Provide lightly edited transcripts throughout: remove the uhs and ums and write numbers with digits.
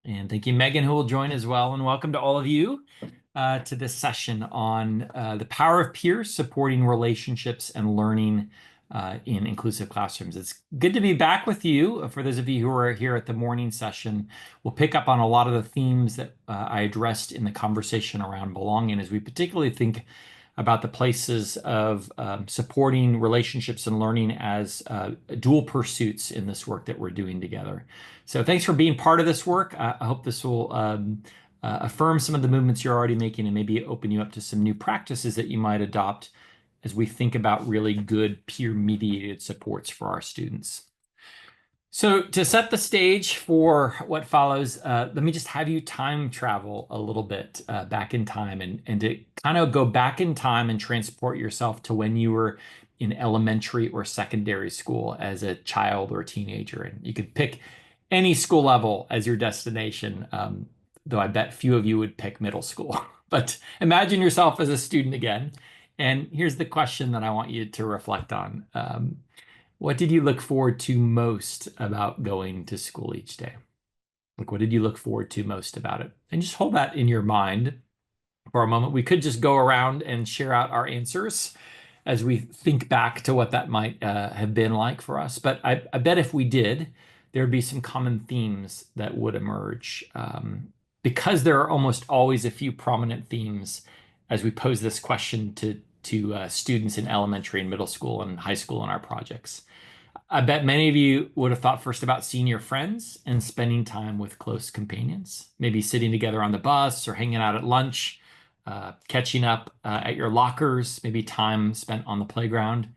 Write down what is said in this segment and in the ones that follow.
And thank you, Megan, who will join as well. And welcome to all of you to this session on the power of peers supporting relationships and learning in inclusive classrooms. It's good to be back with you. For those of you who are here at the morning session, we'll pick up on a lot of the themes that I addressed in the conversation around belonging as we particularly think about the places of supporting relationships and learning as dual pursuits in this work that we're doing together. So thanks for being part of this work. I hope this will affirm some of the movements you're already making and maybe open you up to some new practices that you might adopt as we think about really good peer-mediated supports for our students. So to set the stage for what follows, let me just have you time travel a little bit back in time and to kind of go back in time and transport yourself to when you were in elementary or secondary school as a child or teenager. And you could pick any school level as your destination, though I bet few of you would pick middle school. But imagine yourself as a student again. And here's the question that I want you to reflect on. What did you look forward to most about going to school each day? Like, what did you look forward to most about it? And just hold that in your mind for a moment. We could just go around and share out our answers as we think back to what that might have been like for us. But I bet if we did, there'd be some common themes that would emerge because there are almost always a few prominent themes as we pose this question to students in elementary and middle school and high school in our projects. I bet many of you would have thought first about seeing your friends and spending time with close companions, maybe sitting together on the bus or hanging out at lunch, catching up at your lockers, maybe time spent on the playground.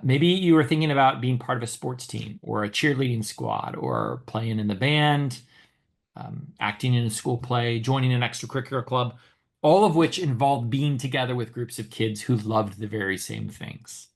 Maybe you were thinking about being part of a sports team or a cheerleading squad or playing in the band, acting in a school play, joining an extracurricular club, all of which involved being together with groups of kids who loved the very same things.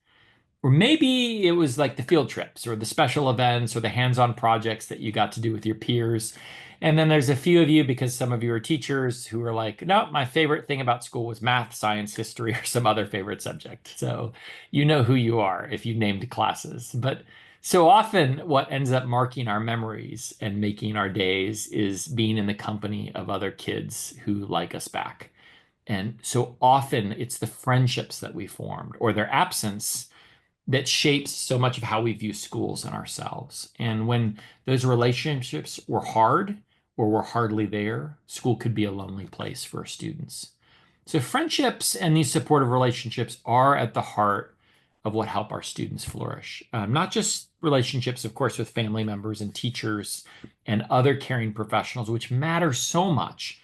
Or maybe it was like the field trips or the special events or the hands-on projects that you got to do with your peers. And then there's a few of you, because some of you are teachers, who are like, no, my favorite thing about school was math, science, history, or some other favorite subject. So you know who you are if you named classes. But so often what ends up marking our memories and making our days is being in the company of other kids who like us back. And so often it's the friendships that we formed or their absence that shapes so much of how we view schools and ourselves. And when those relationships were hard or were hardly there, school could be a lonely place for students. So friendships and these supportive relationships are at the heart of what help our students flourish. Not just relationships, of course, with family members and teachers and other caring professionals, which matter so much,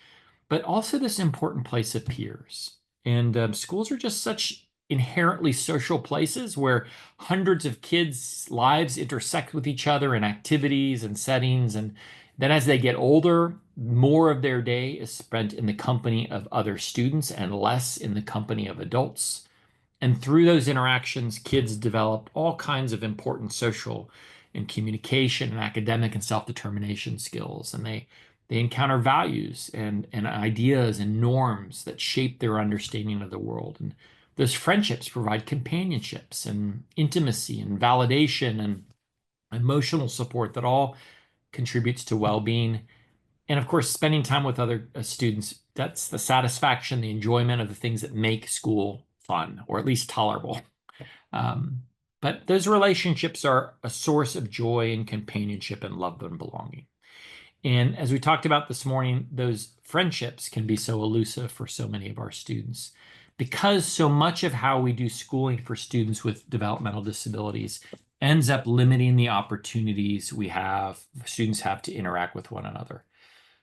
but also this important place of peers. And schools are just such inherently social places where hundreds of kids' lives intersect with each other in activities and settings. And then as they get older, more of their day is spent in the company of other students and less in the company of adults. And through those interactions, kids develop all kinds of important social and communication and academic and self-determination skills. And they encounter values and ideas and norms that shape their understanding of the world. And those friendships provide companionships and intimacy and validation and emotional support that all contributes to well-being. And of course, spending time with other students, that's the satisfaction, the enjoyment of the things that make school fun, or at least tolerable. Um, but those relationships are a source of joy and companionship and love and belonging. And as we talked about this morning, those friendships can be so elusive for so many of our students because so much of how we do schooling for students with developmental disabilities ends up limiting the opportunities students have to interact with one another.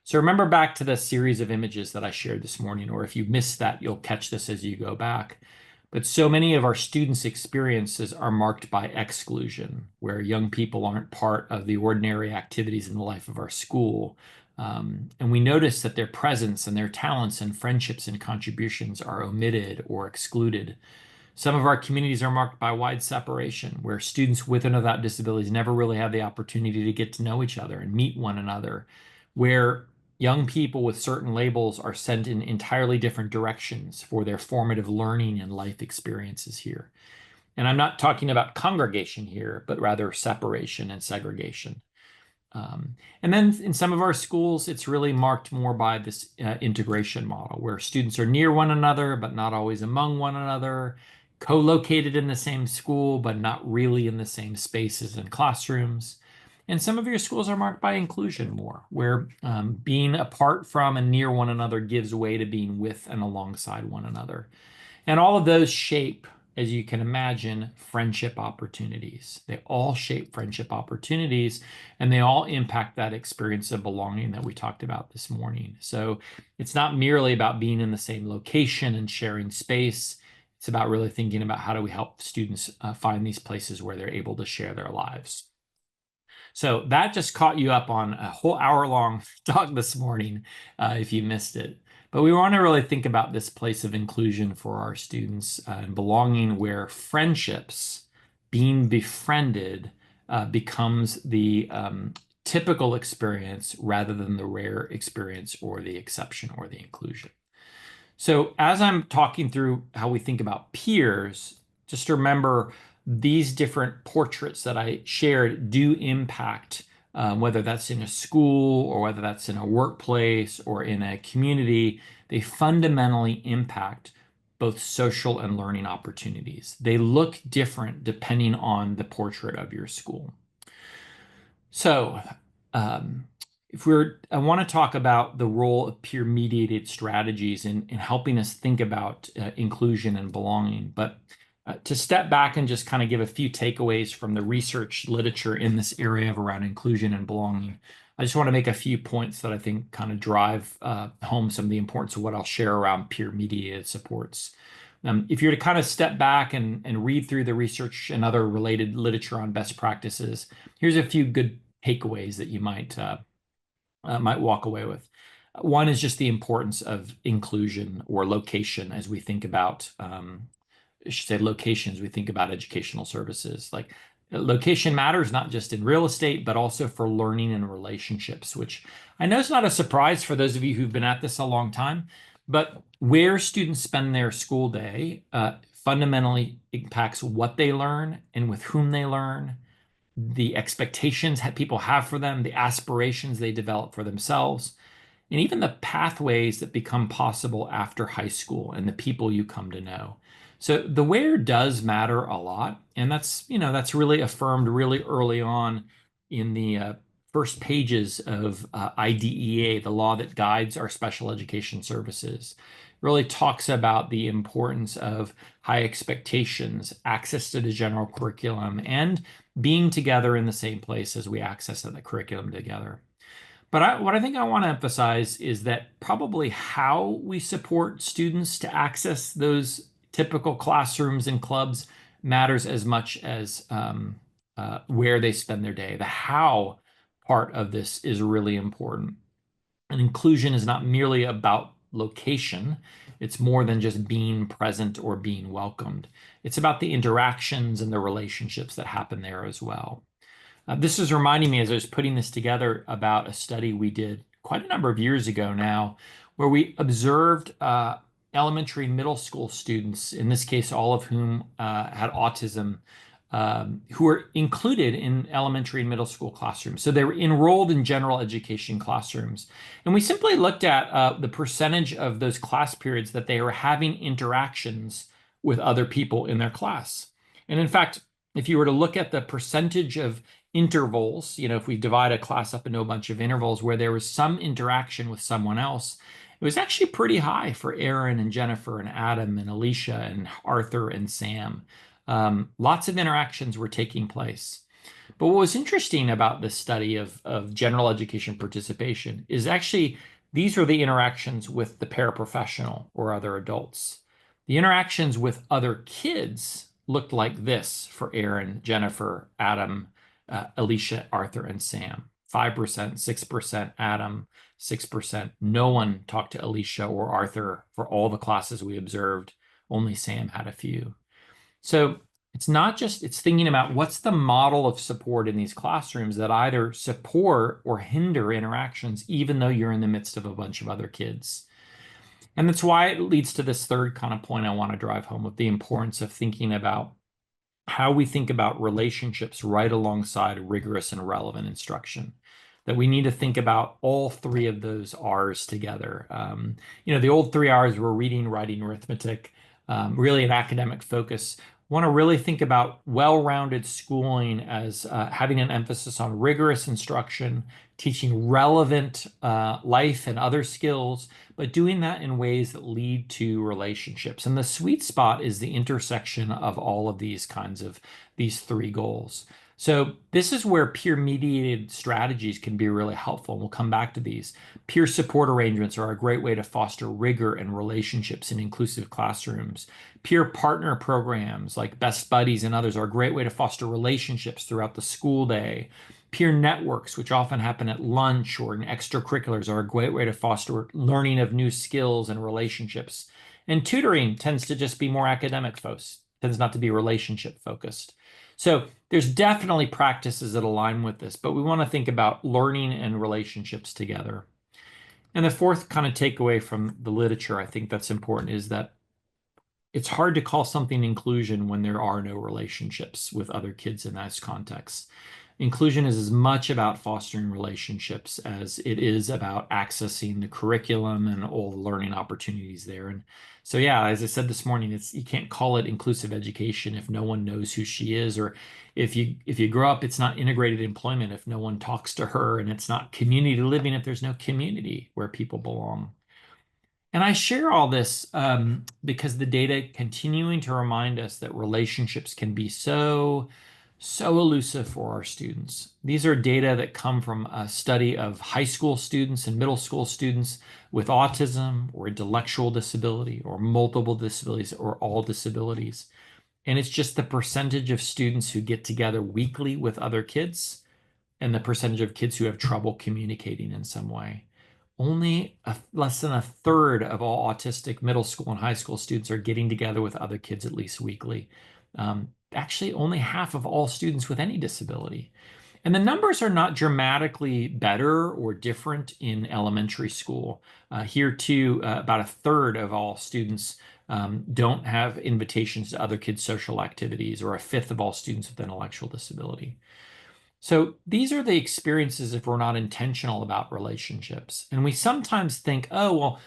So remember back to the series of images that I shared this morning, or if you missed that, you'll catch this as you go back. But so many of our students' experiences are marked by exclusion, where young people aren't part of the ordinary activities in the life of our school. And we notice that their presence and their talents and friendships and contributions are omitted or excluded. Some of our communities are marked by wide separation, where students with and without disabilities never really have the opportunity to get to know each other and meet one another, where young people with certain labels are sent in entirely different directions for their formative learning and life experiences here. And I'm not talking about congregation here, but rather separation and segregation. And then in some of our schools, it's really marked more by this integration model where students are near one another, but not always among one another, co-located in the same school, but not really in the same spaces and classrooms. And some of your schools are marked by inclusion more, where being apart from and near one another gives way to being with and alongside one another. And all of those shape, as you can imagine, friendship opportunities. They all shape friendship opportunities, and they all impact that experience of belonging that we talked about this morning. So it's not merely about being in the same location and sharing space. It's about really thinking about how do we help students find these places where they're able to share their lives. So that just caught you up on a whole hour-long talk this morning, if you missed it. But we want to really think about this place of inclusion for our students and belonging where friendships, being befriended, becomes the typical experience rather than the rare experience or the exception or the inclusion. So as I'm talking through how we think about peers, just remember these different portraits that I shared do impact whether that's in a school or whether that's in a workplace or in a community. They fundamentally impact both social and learning opportunities. They look different depending on the portrait of your school. So, um, I want to talk about the role of peer-mediated strategies in helping us think about inclusion and belonging. But to step back and just kind of give a few takeaways from the research literature in this area of around inclusion and belonging, I just want to make a few points that I think kind of drive home some of the importance of what I'll share around peer-mediated supports. If you're to kind of step back and read through the research and other related literature on best practices, here's a few good takeaways that you might walk away with. One is just the importance of inclusion or location as we think about, I should say location as we think about educational services. Like location matters not just in real estate, but also for learning and relationships, which I know is not a surprise for those of you who've been at this a long time, but where students spend their school day fundamentally impacts what they learn and with whom they learn, the expectations people have for them, the aspirations they develop for themselves, and even the pathways that become possible after high school and the people you come to know. So the where does matter a lot, and that's really affirmed really early on in the first pages of IDEA, the law that guides our special education services. It really talks about the importance of high expectations, access to the general curriculum, and being together in the same place as we access the curriculum together. But what I think I want to emphasize is that probably how we support students to access those typical classrooms and clubs matters as much as where they spend their day. The how part of this is really important. And inclusion is not merely about location. It's more than just being present or being welcomed. It's about the interactions and the relationships that happen there as well. This is reminding me as I was putting this together about a study we did quite a number of years ago now, where we observed elementary and middle school students, in this case, all of whom had autism, who were included in elementary and middle school classrooms. So they were enrolled in general education classrooms. And we simply looked at the percentage of those class periods that they were having interactions with other people in their class. And in fact, if you were to look at the percentage of intervals, if we divide a class up into a bunch of intervals where there was some interaction with someone else, it was actually pretty high for Aaron and Jennifer and Adam and Alicia and Arthur and Sam. Lots of interactions were taking place. But what was interesting about this study of general education participation is actually these are the interactions with the paraprofessional or other adults. The interactions with other kids looked like this for Aaron, Jennifer, Adam, Alicia, Arthur, and Sam. 5%, 6% Adam, 6%. No one talked to Alicia or Arthur for all the classes we observed. Only Sam had a few. So it's thinking about what's the model of support in these classrooms that either support or hinder interactions, even though you're in the midst of a bunch of other kids. And that's why it leads to this third kind of point I want to drive home with the importance of thinking about how we think about relationships right alongside rigorous and relevant instruction. that we need to think about all three of those R's together. The old three R's were reading, writing, arithmetic, really an academic focus. Want to really think about well-rounded schooling as having an emphasis on rigorous instruction, teaching relevant life and other skills, but doing that in ways that lead to relationships. And the sweet spot is the intersection of all of these three goals. So this is where peer-mediated strategies can be really helpful. And we'll come back to these. Peer support arrangements are a great way to foster rigor and relationships in inclusive classrooms. Peer partner programs like Best Buddies and others are a great way to foster relationships throughout the school day. Peer networks, which often happen at lunch or in extracurriculars, are a great way to foster learning of new skills and relationships. And tutoring tends to just be more academic focused, tends not to be relationship focused. So there's definitely practices that align with this, but we want to think about learning and relationships together. And the fourth kind of takeaway from the literature, I think that's important, is that it's hard to call something inclusion when there are no relationships with other kids in those contexts. Inclusion is as much about fostering relationships as it is about accessing the curriculum and all the learning opportunities there. And so, yeah, as I said this morning, you can't call it inclusive education if no one knows who she is, or if you grow up, it's not integrated employment if no one talks to her, and it's not community living if there's no community where people belong. And I share all this because the data continuing to remind us that relationships can be so elusive for our students. These are data that come from a study of high school students and middle school students with autism or intellectual disability or multiple disabilities or all disabilities. And it's just the percentage of students who get together weekly with other kids and the percentage of kids who have trouble communicating in some way. Only less than a third of all autistic middle school and high school students are getting together with other kids at least weekly. Actually, only half of all students with any disability. And the numbers are not dramatically better or different in elementary school. Here, too, about a third of all students don't have invitations to other kids' social activities, or a fifth of all students with intellectual disability. So these are the experiences if we're not intentional about relationships. And we sometimes think, oh, well,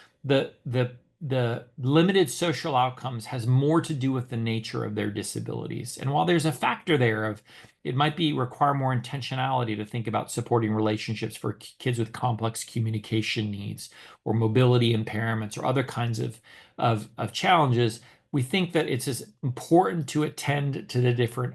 the limited social outcomes has more to do with the nature of their disabilities. And while there's a factor there of it might be require more intentionality to think about supporting relationships for kids with complex communication needs or mobility impairments or other kinds of challenges, we think that it's as important to attend to the different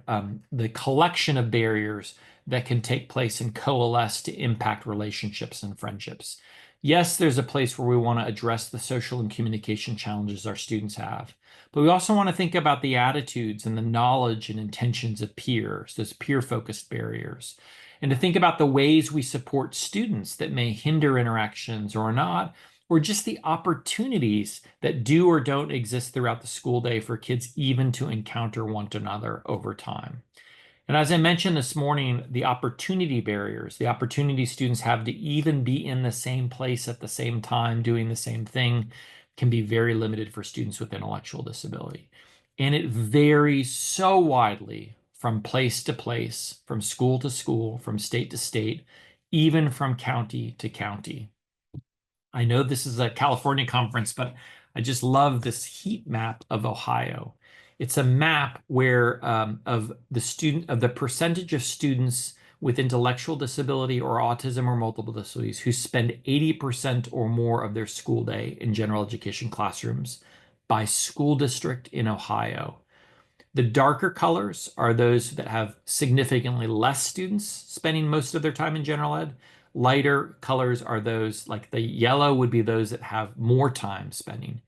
the collection of barriers that can take place and coalesce to impact relationships and friendships. Yes, there's a place where we want to address the social and communication challenges our students have, but we also want to think about the attitudes and the knowledge and intentions of peers, those peer-focused barriers, and to think about the ways we support students that may hinder interactions or not, or just the opportunities that do or don't exist throughout the school day for kids even to encounter one another over time. And as I mentioned this morning, the opportunity barriers, the opportunity students have to even be in the same place at the same time doing the same thing can be very limited for students with intellectual disability. And it varies so widely from place to place, from school to school, from state to state, even from county to county. I know this is a California conference, but I just love this heat map of Ohio. It's a map where of the percentage of students with intellectual disability or autism or multiple disabilities who spend 80% or more of their school day in general education classrooms by school district in Ohio. The darker colors are those that have significantly less students spending most of their time in general ed. Lighter colors are those, like the yellow would be those that have more time spending.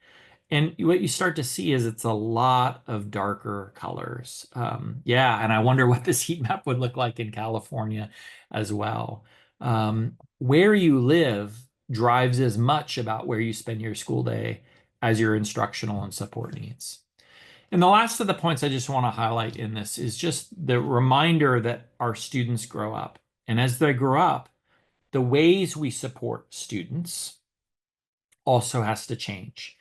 And what you start to see is it's a lot of darker colors. Yeah, and I wonder what this heat map would look like in California as well. Where you live drives as much about where you spend your school day as your instructional and support needs. And the last of the points I just want to highlight in this is just the reminder that our students grow up. And as they grow up, the ways we support students also has to change.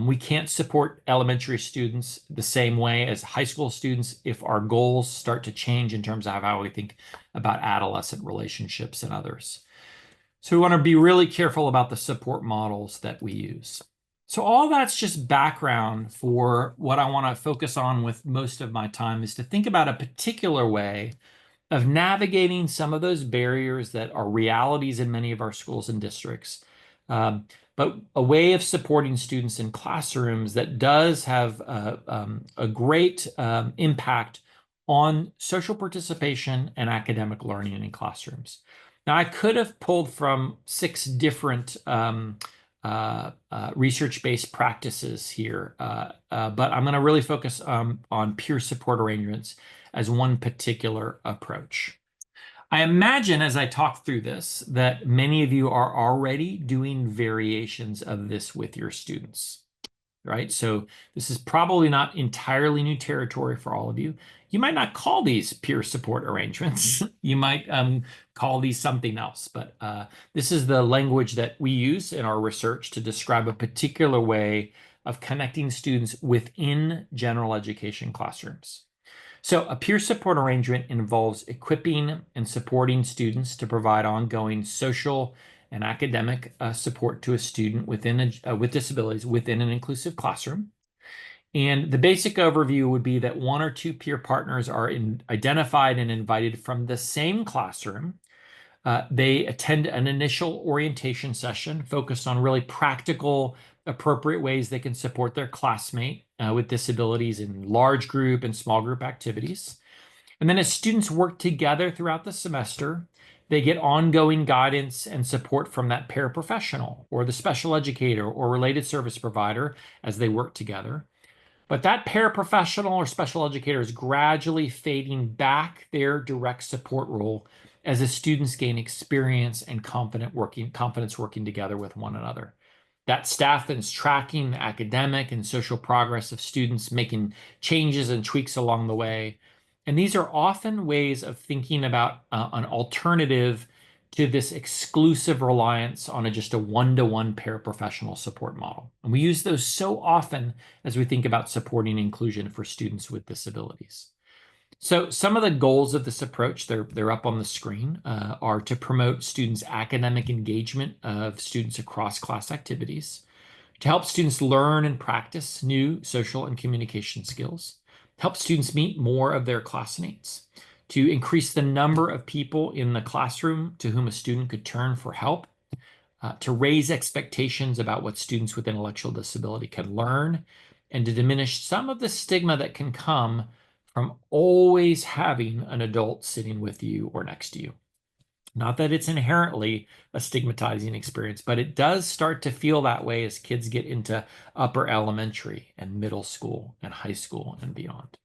We can't support elementary students the same way as high school students if our goals start to change in terms of how we think about adolescent relationships and others. So we want to be really careful about the support models that we use. So all that's just background for what I want to focus on with most of my time is to think about a particular way of navigating some of those barriers that are realities in many of our schools and districts, um, but a way of supporting students in classrooms that does have a great impact on social participation and academic learning in classrooms. Now, I could have pulled from 6 different research-based practices here, but I'm going to really focus on peer support arrangements as one particular approach. I imagine as I talk through this that many of you are already doing variations of this with your students, right? So this is probably not entirely new territory for all of you. You might not call these peer support arrangements. You might call these something else, but this is the language that we use in our research to describe a particular way of connecting students within general education classrooms. So a peer support arrangement involves equipping and supporting students to provide ongoing social and academic support to a student with disabilities within an inclusive classroom. And the basic overview would be that 1 or 2 peer partners are identified and invited from the same classroom. They attend an initial orientation session focused on really practical, appropriate ways they can support their classmate with disabilities in large group and small group activities. And then as students work together throughout the semester, they get ongoing guidance and support from that paraprofessional or the special educator or related service provider as they work together. But that paraprofessional or special educator is gradually fading back their direct support role as the students gain experience and confidence working together with one another. That staff is tracking the academic and social progress of students, making changes and tweaks along the way. And these are often ways of thinking about an alternative to this exclusive reliance on just a one-to-one paraprofessional support model. And we use those so often as we think about supporting inclusion for students with disabilities. So some of the goals of this approach, they're up on the screen, are to promote students' academic engagement of students across class activities, to help students learn and practice new social and communication skills, help students meet more of their classmates, to increase the number of people in the classroom to whom a student could turn for help, to raise expectations about what students with intellectual disability can learn, and to diminish some of the stigma that can come from always having an adult sitting with you or next to you. Not that it's inherently a stigmatizing experience, but it does start to feel that way as kids get into upper elementary and middle school and high school and beyond.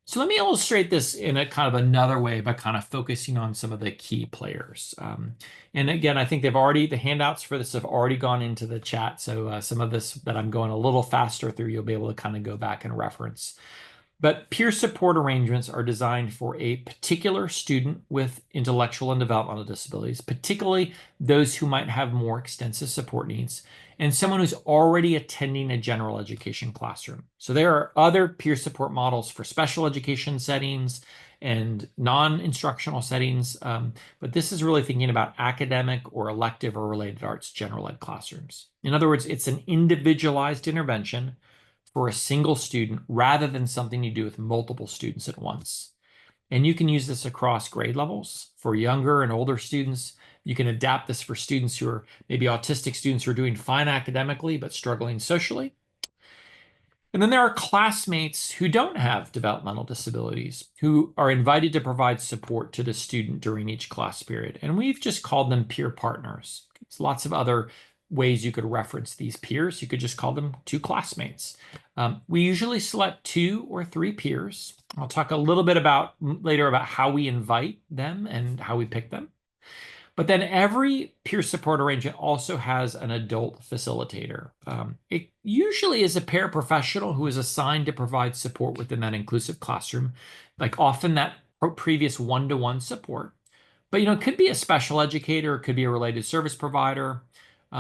So let me illustrate this in a kind of another way by kind of focusing on some of the key players. And again, I think the handouts for this have already gone into the chat. So some of this that I'm going a little faster through, you'll be able to kind of go back and reference. But peer support arrangements are designed for a particular student with intellectual and developmental disabilities, particularly those who might have more extensive support needs, and someone who's already attending a general education classroom. So there are other peer support models for special education settings and non-instructional settings, but this is really thinking about academic or elective or related arts general ed classrooms. In other words, it's an individualized intervention for a single student rather than something you do with multiple students at once. And you can use this across grade levels for younger and older students. You can adapt this for students who are maybe autistic students who are doing fine academically but struggling socially. And then there are classmates who don't have developmental disabilities who are invited to provide support to the student during each class period. And we've just called them peer partners. There's lots of other ways you could reference these peers. You could just call them 2 classmates. We usually select 2 or 3 peers. I'll talk a little bit later about how we invite them and how we pick them. But then every peer support arrangement also has an adult facilitator. It usually is a paraprofessional who is assigned to provide support within that inclusive classroom, like often that previous one-to-one support. But it could be a special educator, it could be a related service provider.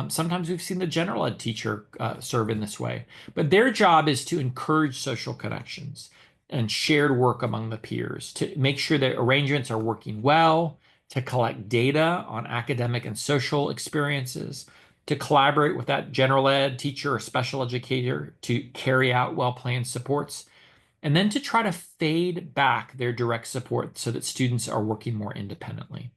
Sometimes we've seen the general ed teacher serve in this way. But their job is to encourage social connections and shared work among the peers to make sure that arrangements are working well, to collect data on academic and social experiences, to collaborate with that general ed teacher or special educator to carry out well-planned supports, and then to try to fade back their direct support so that students are working more independently.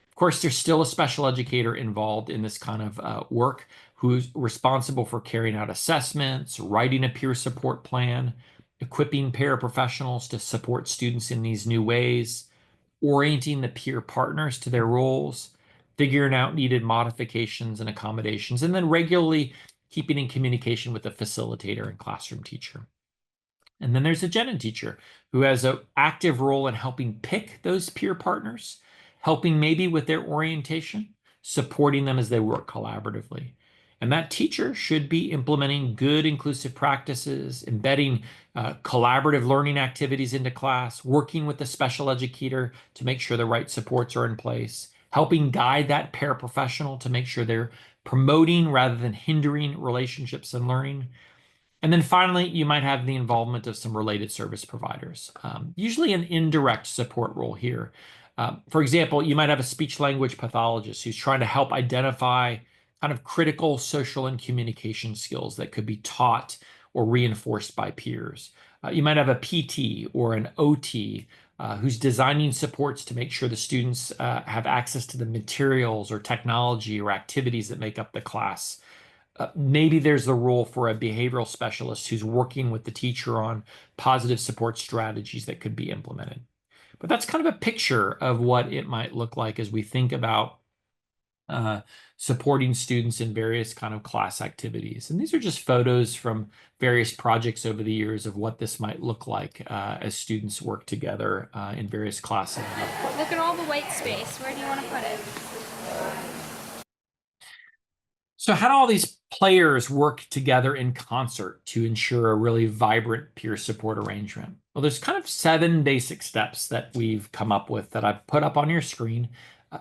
Of course, there's still a special educator involved in this kind of work who's responsible for carrying out assessments, writing a peer support plan, equipping paraprofessionals to support students in these new ways, orienting the peer partners to their roles, figuring out needed modifications and accommodations, and then regularly keeping in communication with the facilitator and classroom teacher. And then there's a gen ed teacher who has an active role in helping pick those peer partners, helping maybe with their orientation, supporting them as they work collaboratively. And that teacher should be implementing good inclusive practices, embedding collaborative learning activities into class, working with the special educator to make sure the right supports are in place, helping guide that paraprofessional to make sure they're promoting rather than hindering relationships and learning. And then finally, you might have the involvement of some related service providers, usually an indirect support role here. For example, you might have a speech language pathologist who's trying to help identify kind of critical social and communication skills that could be taught or reinforced by peers. You might have a PT or an OT who's designing supports to make sure the students have access to the materials or technology or activities that make up the class. Maybe there's the role for a behavioral specialist who's working with the teacher on positive support strategies that could be implemented. But that's kind of a picture of what it might look like as we think about supporting students in various kind of class activities. And these are just photos from various projects over the years of what this might look like as students work together in various classes. Look at all the white space. Where do you want to put it? So how do all these players work together in concert to ensure a really vibrant peer support arrangement? Well, there's kind of 7 basic steps that we've come up with that I've put up on your screen.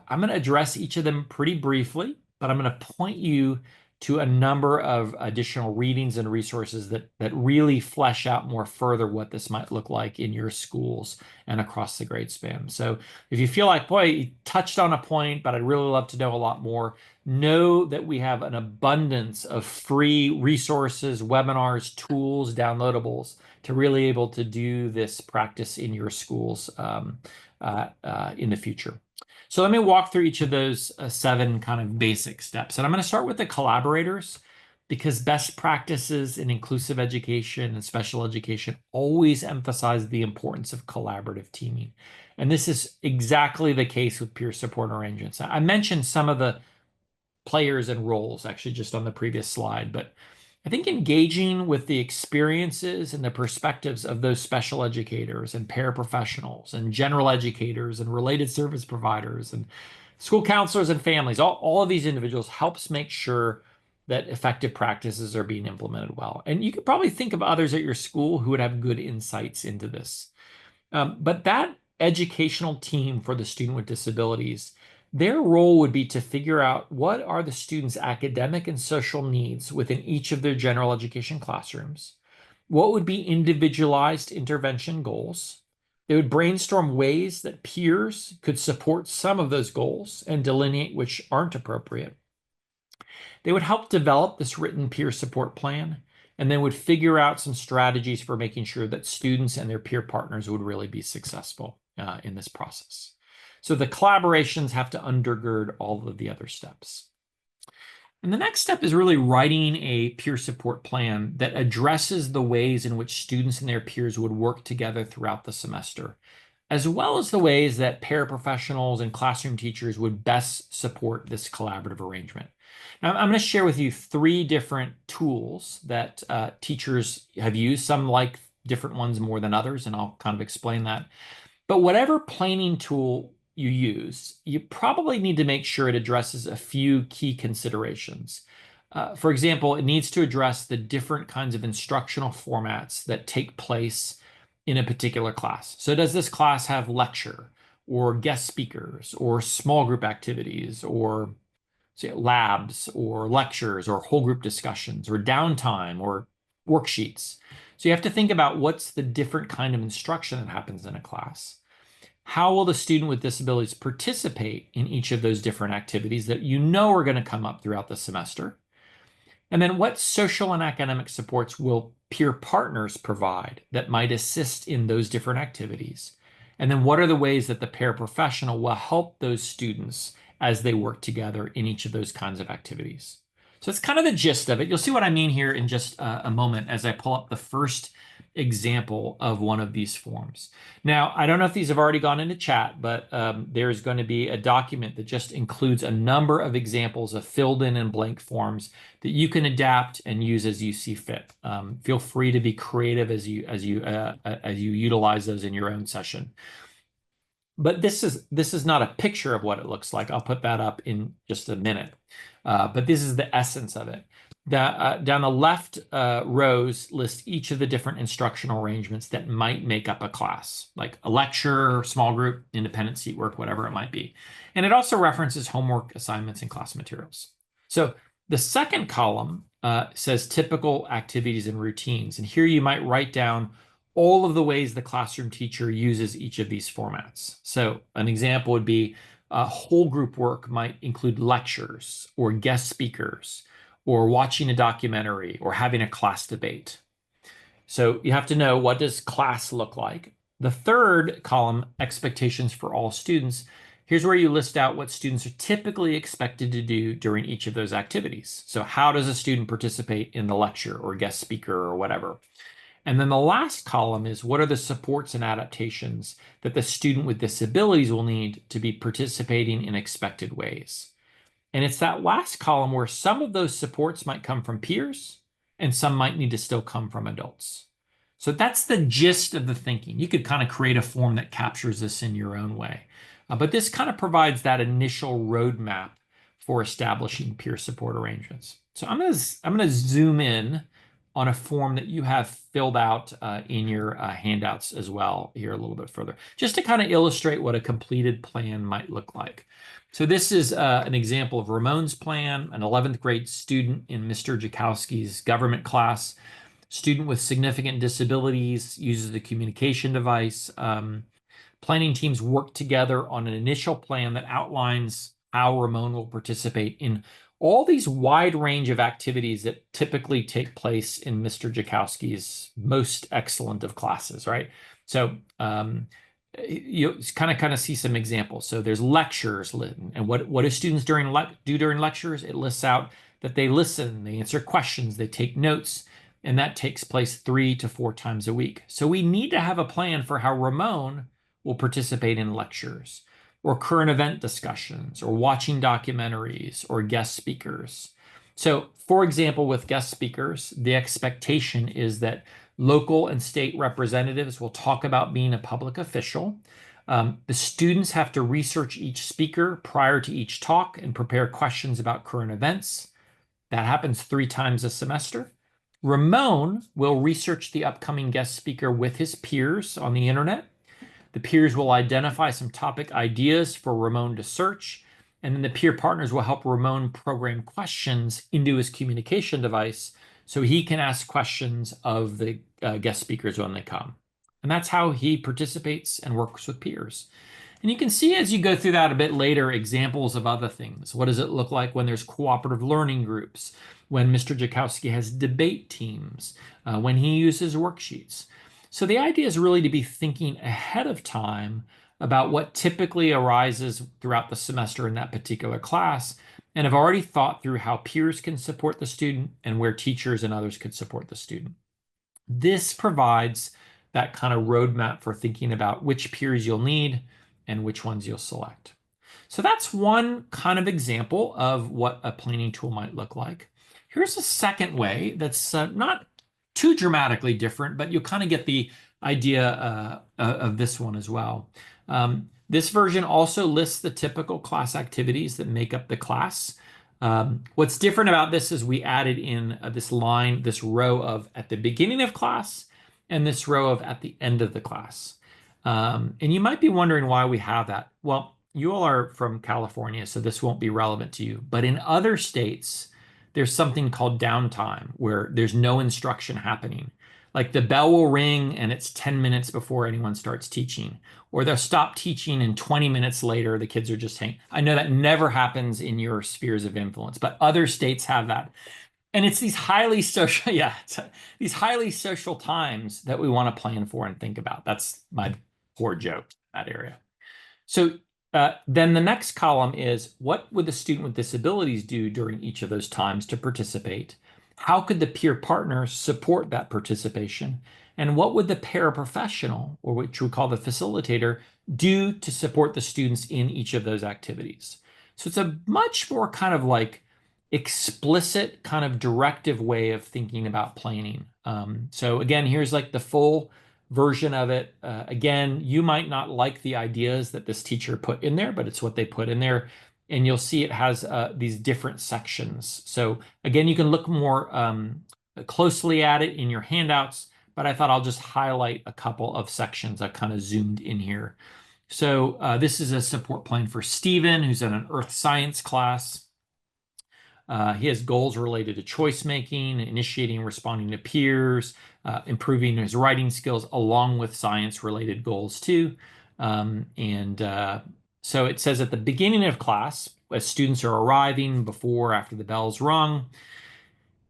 I'm going to address each of them pretty briefly, but I'm going to point you to a number of additional readings and resources that really flesh out more further what this might look like in your schools and across the grade span. So if you feel like, boy, you touched on a point, but I'd really love to know a lot more, know that we have an abundance of free resources, webinars, tools, downloadables to really able to do this practice in your schools in the future. So let me walk through each of those 7 kind of basic steps. And I'm going to start with the collaborators because best practices in inclusive education and special education always emphasize the importance of collaborative teaming. And this is exactly the case with peer support arrangements. I mentioned some of the players and roles actually just on the previous slide, but I think engaging with the experiences and the perspectives of those special educators and paraprofessionals and general educators and related service providers and school counselors and families, all of these individuals helps make sure that effective practices are being implemented well. And you could probably think of others at your school who would have good insights into this. But that educational team for the student with disabilities, their role would be to figure out what are the students' academic and social needs within each of their general education classrooms. What would be individualized intervention goals? They would brainstorm ways that peers could support some of those goals and delineate which aren't appropriate. They would help develop this written peer support plan and then would figure out some strategies for making sure that students and their peer partners would really be successful in this process. So the collaborations have to undergird all of the other steps. And the next step is really writing a peer support plan that addresses the ways in which students and their peers would work together throughout the semester, as well as the ways that paraprofessionals and classroom teachers would best support this collaborative arrangement. Now, I'm going to share with you 3 different tools that teachers have used. Some like different ones more than others, and I'll kind of explain that. But whatever planning tool you use, you probably need to make sure it addresses a few key considerations. For example, it needs to address the different kinds of instructional formats that take place in a particular class. So does this class have lecture or guest speakers or small group activities or say, labs or lectures or whole group discussions or downtime or worksheets? So you have to think about what's the different kind of instruction that happens in a class. How will the student with disabilities participate in each of those different activities that you know are going to come up throughout the semester? And then what social and academic supports will peer partners provide that might assist in those different activities? And then what are the ways that the paraprofessional will help those students as they work together in each of those kinds of activities? So it's kind of the gist of it. You'll see what I mean here in just a moment as I pull up the first example of one of these forms. Now, I don't know if these have already gone into chat, but there's going to be a document that just includes a number of examples of filled in and blank forms that you can adapt and use as you see fit. Feel free to be creative as you utilize those in your own session. But this is not a picture of what it looks like. I'll put that up in just a minute. But this is the essence of it. Down the left rows list each of the different instructional arrangements that might make up a class, like a lecture, small group, independent seat work, whatever it might be. And it also references homework, assignments, and class materials. So the second column says typical activities and routines. And here you might write down all of the ways the classroom teacher uses each of these formats. So an example would be whole group work might include lectures or guest speakers or watching a documentary or having a class debate. So you have to know, what does class look like? The third column, expectations for all students. Here's where you list out what students are typically expected to do during each of those activities. So how does a student participate in the lecture or guest speaker or whatever? And then the last column is, what are the supports and adaptations that the student with disabilities will need to be participating in expected ways? And it's that last column where some of those supports might come from peers and some might need to still come from adults. So that's the gist of the thinking. You could kind of create a form that captures this in your own way. But this kind of provides that initial roadmap for establishing peer support arrangements. So I'm going to zoom in on a form that you have filled out in your handouts as well here a little bit further, just to kind of illustrate what a completed plan might look like. So this is an example of Ramon's plan, an 11th grade student in Mr. Jakowski's government class. Student with significant disabilities uses the communication device. Planning teams work together on an initial plan that outlines how Ramon will participate in all these wide range of activities that typically take place in Mr. Jakowski's most excellent of classes, right? So you kind of see some examples. So there's lectures, and what do students do during lectures? It lists out that they listen, they answer questions, they take notes, and that takes place 3 to 4 times a week. So we need to have a plan for how Ramon will participate in lectures or current event discussions or watching documentaries or guest speakers. So, for example, with guest speakers, the expectation is that local and state representatives will talk about being a public official. The students have to research each speaker prior to each talk and prepare questions about current events. That happens 3 times a semester. Ramon will research the upcoming guest speaker with his peers on the internet. The peers will identify some topic ideas for Ramon to search, and then the peer partners will help Ramon program questions into his communication device so he can ask questions of the guest speakers when they come. And that's how he participates and works with peers. And you can see as you go through that a bit later examples of other things. What does it look like when there's cooperative learning groups? When Mr. Jakowski has debate teams? When he uses worksheets? So the idea is really to be thinking ahead of time about what typically arises throughout the semester in that particular class, and have already thought through how peers can support the student and where teachers and others could support the student. This provides that kind of roadmap for thinking about which peers you'll need and which ones you'll select. So that's one kind of example of what a planning tool might look like. Here's a second way that's not too dramatically different, but you'll kind of get the idea of this one as well. This version also lists the typical class activities that make up the class. What's different about this is we added in this row of at the beginning of class and this row of at the end of the class. And you might be wondering why we have that. Well, you all are from California, so this won't be relevant to you. But in other states, there's something called downtime where there's no instruction happening. Like the bell will ring and it's 10 minutes before anyone starts teaching, or they'll stop teaching and 20 minutes later the kids are just hanging. I know that never happens in your spheres of influence, but other states have that. And it's these highly social, yeah, these highly social times that we want to plan for and think about. That's my poor joke, that area. So then the next column is what would the student with disabilities do during each of those times to participate? How could the peer partners support that participation? And what would the paraprofessional, or which we call the facilitator, do to support the students in each of those activities? So it's a much more kind of like explicit, kind of directive way of thinking about planning. So again, here's like the full version of it. Again, you might not like the ideas that this teacher put in there, but it's what they put in there. And you'll see it has these different sections. So again, you can look more closely at it in your handouts, but I thought I'll just highlight a couple of sections I kind of zoomed in here. So this is a support plan for Stephen, who's in an earth science class. He has goals related to choice making, initiating and responding to peers, improving his writing skills, along with science related goals too. So it says at the beginning of class, as students are arriving before, after the bell's rung,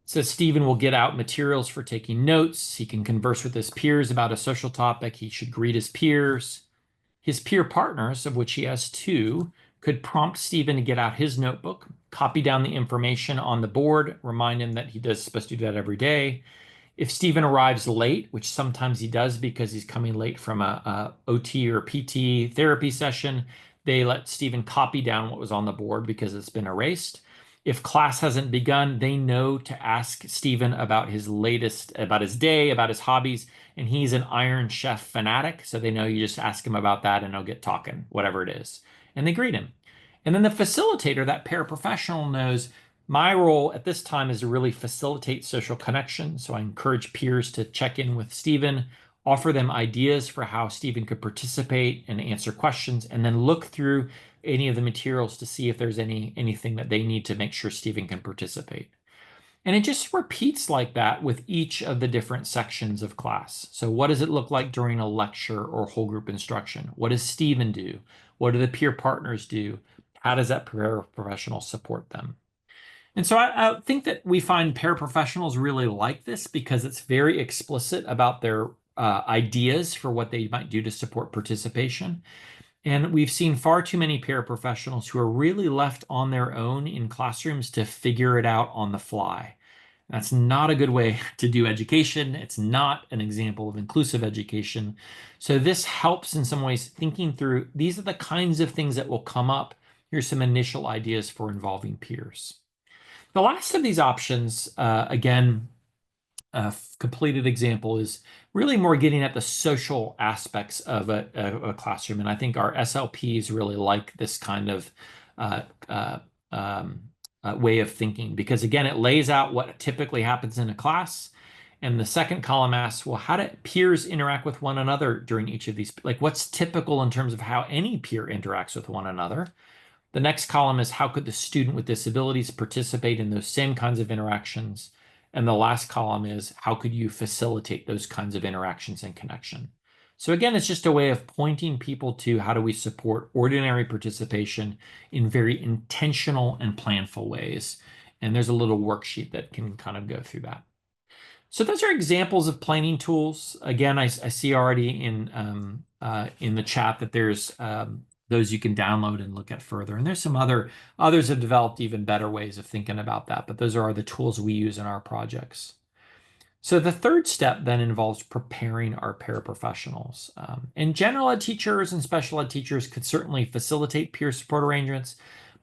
it says Stephen will get out materials for taking notes. He can converse with his peers about a social topic. He should greet his peers. His peer partners, of which he has two, could prompt Stephen to get out his notebook, copy down the information on the board, remind him that he does supposed to do that every day. If Stephen arrives late, which sometimes he does because he's coming late from a OT or PT therapy session, they let Stephen copy down what was on the board because it's been erased. If class hasn't begun, they know to ask Stephen about his latest, about his day, about his hobbies, and he's an Iron Chef fanatic, so they know you just ask him about that and he'll get talking, whatever it is. And they greet him. And then the facilitator, that paraprofessional, knows my role at this time is to really facilitate social connection. So I encourage peers to check in with Stephen, offer them ideas for how Stephen could participate and answer questions, and then look through any of the materials to see if there's anything that they need to make sure Stephen can participate. And it just repeats like that with each of the different sections of class. So what does it look like during a lecture or whole group instruction? What does Stephen do? What do the peer partners do? How does that paraprofessional support them? And so I think that we find paraprofessionals really like this because it's very explicit about their ideas for what they might do to support participation. And we've seen far too many paraprofessionals who are really left on their own in classrooms to figure it out on the fly. That's not a good way to do education. It's not an example of inclusive education. So this helps in some ways thinking through, these are the kinds of things that will come up. Here's some initial ideas for involving peers. The last of these options, again, a completed example is really more getting at the social aspects of a classroom. And I think our SLPs really like this kind of uh, uh, um, way of thinking because, again, it lays out what typically happens in a class. And the second column asks, well, how do peers interact with one another during each of these? Like, what's typical in terms of how any peer interacts with one another? The next column is how could the student with disabilities participate in those same kinds of interactions? And the last column is how could you facilitate those kinds of interactions and connection? So again, it's just a way of pointing people to how do we support ordinary participation in very intentional and planful ways. And there's a little worksheet that can kind of go through that. So those are examples of planning tools. Again, I see already in the chat that there's those you can download and look at further. And there's some others have developed even better ways of thinking about that, but those are the tools we use in our projects. So the third step then involves preparing our paraprofessionals. And general ed teachers and special ed teachers could certainly facilitate peer support arrangements,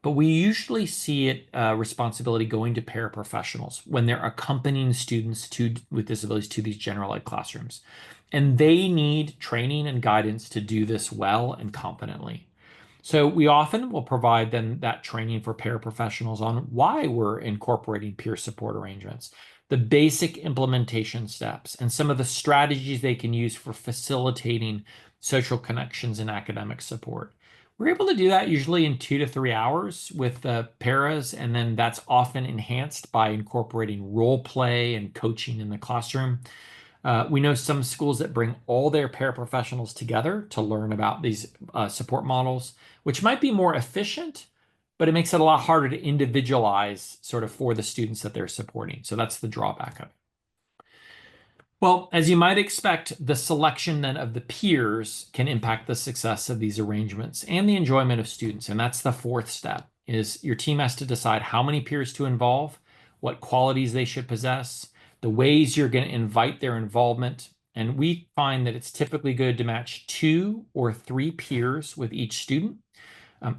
but we usually see it responsibility going to paraprofessionals when they're accompanying students with disabilities to these general ed classrooms. And they need training and guidance to do this well and competently. So we often will provide them that training for paraprofessionals on why we're incorporating peer support arrangements, the basic implementation steps, and some of the strategies they can use for facilitating social connections and academic support. We're able to do that usually in 2 to 3 hours with the paras, and then that's often enhanced by incorporating role play and coaching in the classroom. We know some schools that bring all their paraprofessionals together to learn about these support models, which might be more efficient, but it makes it a lot harder to individualize sort of for the students that they're supporting. So that's the drawback of it. Well, as you might expect, the selection then of the peers can impact the success of these arrangements and the enjoyment of students. And that's the fourth step is your team has to decide how many peers to involve, what qualities they should possess, the ways you're going to invite their involvement. And we find that it's typically good to match 2 or 3 peers with each student.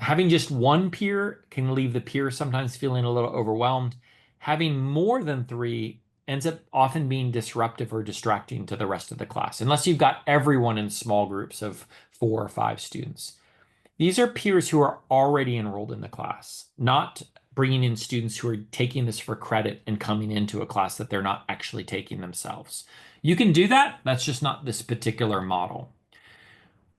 Having just one peer can leave the peer sometimes feeling a little overwhelmed. Having more than 3 ends up often being disruptive or distracting to the rest of the class, unless you've got everyone in small groups of 4 or 5 students. These are peers who are already enrolled in the class, not bringing in students who are taking this for credit and coming into a class that they're not actually taking themselves. You can do that. That's just not this particular model.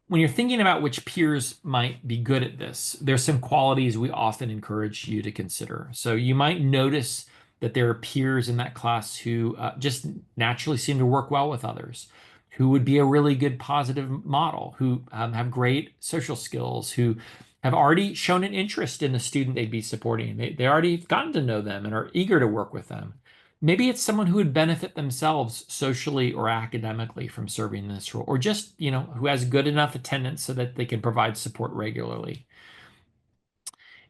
When you're thinking about which peers might be good at this, there's some qualities we often encourage you to consider. So you might notice that there are peers in that class who just naturally seem to work well with others, who would be a really good positive model, who have great social skills, who have already shown an interest in the student they'd be supporting. They already gotten to know them and are eager to work with them. Maybe it's someone who would benefit themselves socially or academically from serving in this role, or just, who has good enough attendance so that they can provide support regularly.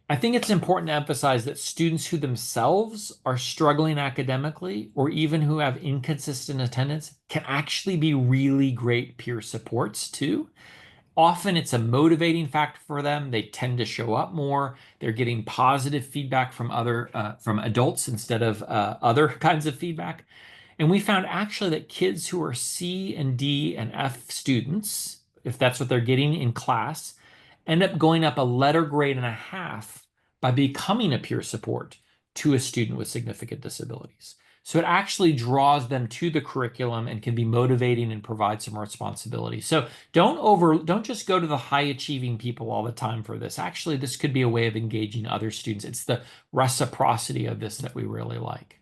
I think it's important to emphasize that students who themselves are struggling academically or even who have inconsistent attendance can actually be really great peer supports too. Often it's a motivating factor for them. They tend to show up more. They're getting positive feedback from from adults instead of other kinds of feedback. And we found actually that kids who are C and D and F students, if that's what they're getting in class, end up going up a letter grade and a half by becoming a peer support to a student with significant disabilities. So it actually draws them to the curriculum and can be motivating and provide some responsibility. So don't just go to the high achieving people all the time for this. Actually, this could be a way of engaging other students. It's the reciprocity of this that we really like.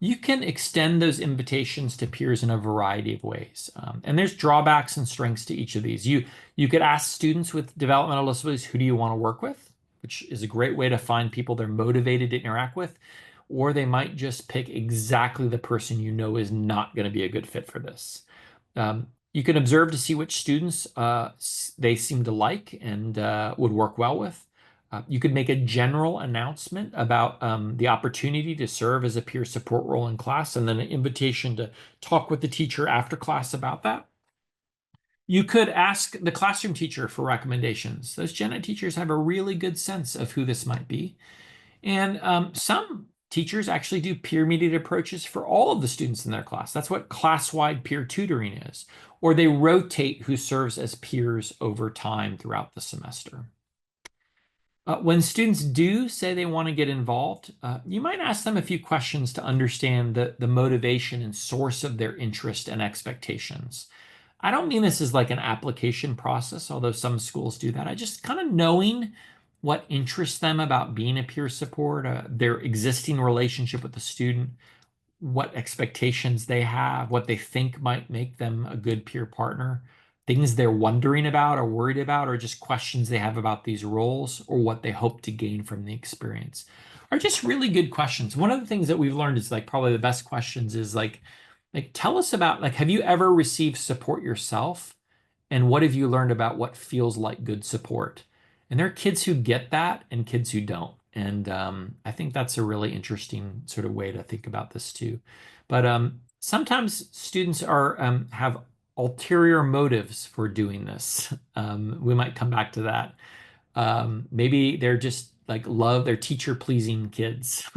You can extend those invitations to peers in a variety of ways. And there's drawbacks and strengths to each of these. You could ask students with developmental disabilities, who do you want to work with? Which is a great way to find people they're motivated to interact with. Or they might just pick exactly the person you know is not going to be a good fit for this. You can observe to see which students they seem to like and would work well with. You could make a general announcement about the opportunity to serve as a peer support role in class, and then an invitation to talk with the teacher after class about that. You could ask the classroom teacher for recommendations. Those gen ed teachers have a really good sense of who this might be. And some teachers actually do peer-mediated approaches for all of the students in their class. That's what class-wide peer tutoring is. Or they rotate who serves as peers over time throughout the semester. When students do say they want to get involved, you might ask them a few questions to understand the motivation and source of their interest and expectations. I don't mean this as like an application process, although some schools do that. I just kind of knowing what interests them about being a peer support, their existing relationship with the student, what expectations they have, what they think might make them a good peer partner, things they're wondering about or worried about, or just questions they have about these roles or what they hope to gain from the experience are just really good questions. One of the things that we've learned is like probably the best questions is like tell us about like have you ever received support yourself? And what have you learned about what feels like good support? And there are kids who get that and kids who don't. And I think that's a really interesting sort of way to think about this too. But sometimes students are have ulterior motives for doing this. We might come back to that. Maybe they're just like love their teacher pleasing kids.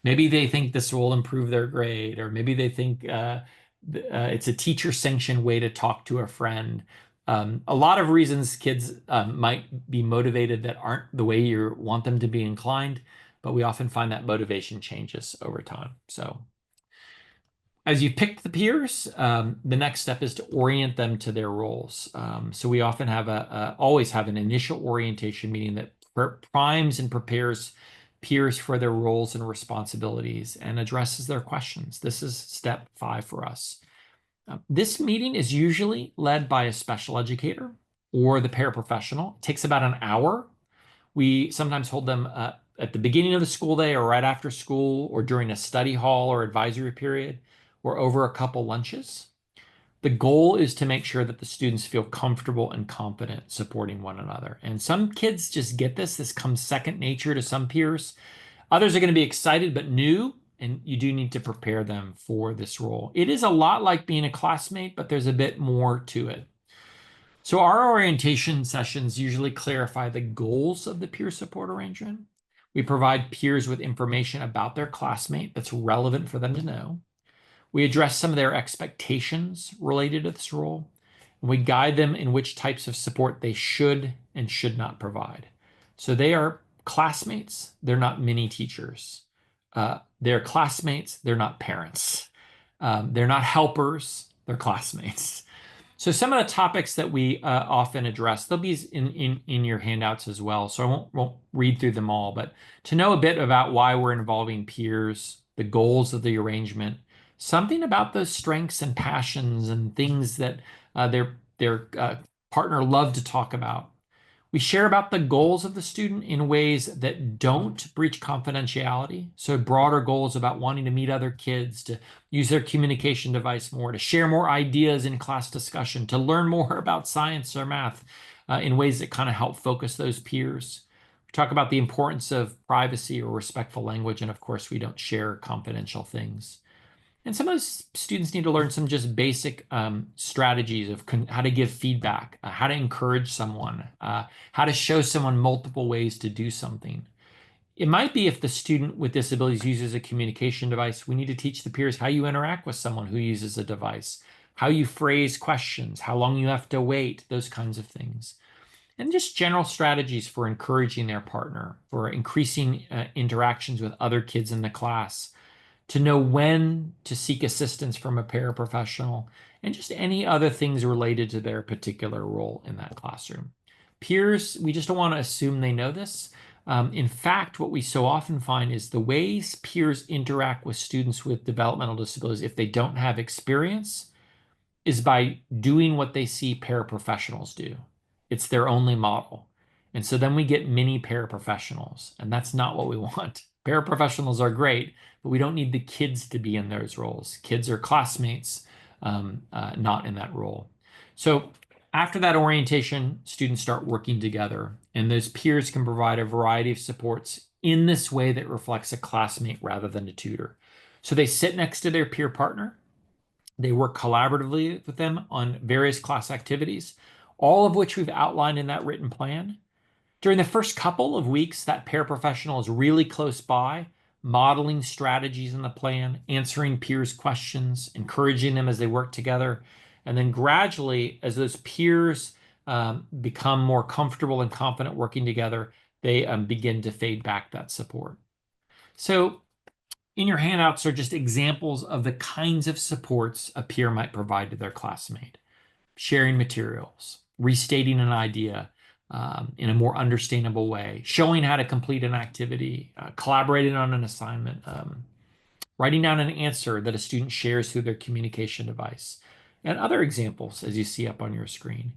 Maybe they think this will improve their grade, or maybe they think it's a teacher sanctioned way to talk to a friend. A lot of reasons kids might be motivated that aren't the way you want them to be inclined, but we often find that motivation changes over time. So as you pick the peers, the next step is to orient them to their roles. So we often have always have an initial orientation meeting that primes and prepares peers for their roles and responsibilities and addresses their questions. This is step 5 for us. This meeting is usually led by a special educator or the paraprofessional. It takes about an hour. We sometimes hold them at the beginning of the school day or right after school or during a study hall or advisory period or over a couple lunches. The goal is to make sure that the students feel comfortable and confident supporting one another. And some kids just get this. This comes second nature to some peers. Others are going to be excited but new, and you do need to prepare them for this role. It is a lot like being a classmate, but there's a bit more to it. So our orientation sessions usually clarify the goals of the peer support arrangement. We provide peers with information about their classmate that's relevant for them to know. We address some of their expectations related to this role, and we guide them in which types of support they should and should not provide. So they are classmates, they're not mini teachers. They're classmates, they're not parents. They're not helpers, they're classmates. So some of the topics that we often address, they'll be in your handouts as well. So I won't read through them all, but to know a bit about why we're involving peers, the goals of the arrangement, something about those strengths and passions and things that their partner love to talk about. We share about the goals of the student in ways that don't breach confidentiality. So broader goals about wanting to meet other kids, to use their communication device more, to share more ideas in class discussion, to learn more about science or math in ways that kind of help focus those peers. We talk about the importance of privacy or respectful language, and of course, we don't share confidential things. And some of those students need to learn some just basic strategies of how to give feedback, how to encourage someone, how to show someone multiple ways to do something. It might be if the student with disabilities uses a communication device, we need to teach the peers how you interact with someone who uses a device, how you phrase questions, how long you have to wait, those kinds of things. And just general strategies for encouraging their partner, for increasing interactions with other kids in the class, to know when to seek assistance from a paraprofessional, and just any other things related to their particular role in that classroom. Peers, we just don't want to assume they know this. In fact, what we so often find is the ways peers interact with students with developmental disabilities, if they don't have experience, is by doing what they see paraprofessionals do. It's their only model. And so then we get mini paraprofessionals, and that's not what we want. Paraprofessionals are great, but we don't need the kids to be in those roles. Kids are classmates, not in that role. So after that orientation, students start working together, and those peers can provide a variety of supports in this way that reflects a classmate rather than a tutor. So they sit next to their peer partner. They work collaboratively with them on various class activities, all of which we've outlined in that written plan. During the first couple of weeks, that paraprofessional is really close by, modeling strategies in the plan, answering peers' questions, encouraging them as they work together. And then gradually, as those peers become more comfortable and confident working together, they begin to fade back that support. So in your handouts are just examples of the kinds of supports a peer might provide to their classmate. Sharing materials, restating an idea in a more understandable way, showing how to complete an activity, collaborating on an assignment, writing down an answer that a student shares through their communication device, and other examples as you see up on your screen.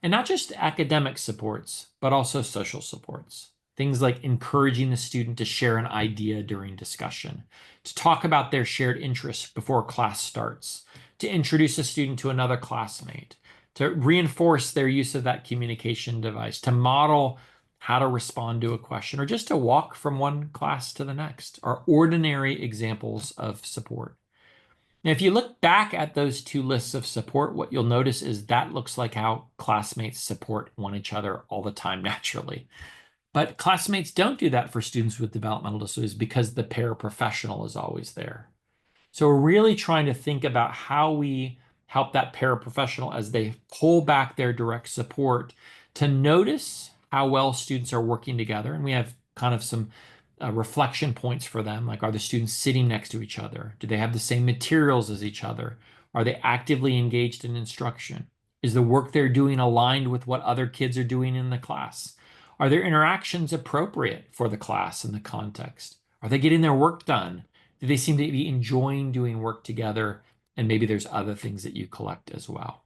And not just academic supports, but also social supports. Things like encouraging the student to share an idea during discussion, to talk about their shared interests before class starts, to introduce a student to another classmate, to reinforce their use of that communication device, to model how to respond to a question, or just to walk from one class to the next, are ordinary examples of support. Now, if you look back at those two lists of support, what you'll notice is that looks like how classmates support one each other all the time naturally. But classmates don't do that for students with developmental disabilities because the paraprofessional is always there. So we're really trying to think about how we help that paraprofessional as they pull back their direct support to notice how well students are working together. And we have kind of some reflection points for them, like are the students sitting next to each other? Do they have the same materials as each other? Are they actively engaged in instruction? Is the work they're doing aligned with what other kids are doing in the class? Are their interactions appropriate for the class and the context? Are they getting their work done? Do they seem to be enjoying doing work together? And maybe there's other things that you collect as well.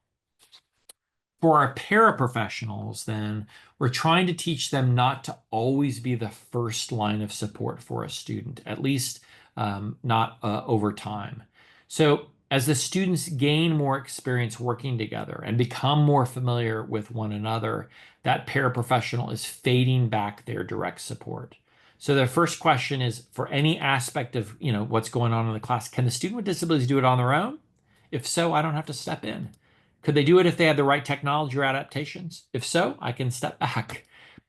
For our paraprofessionals, then, we're trying to teach them not to always be the first line of support for a student, at least not over time. So, as the students gain more experience working together and become more familiar with one another, that paraprofessional is fading back their direct support. So the first question is for any aspect of, what's going on in the class, can the student with disabilities do it on their own? If so, I don't have to step in. Could they do it if they had the right technology or adaptations? If so, I can step back.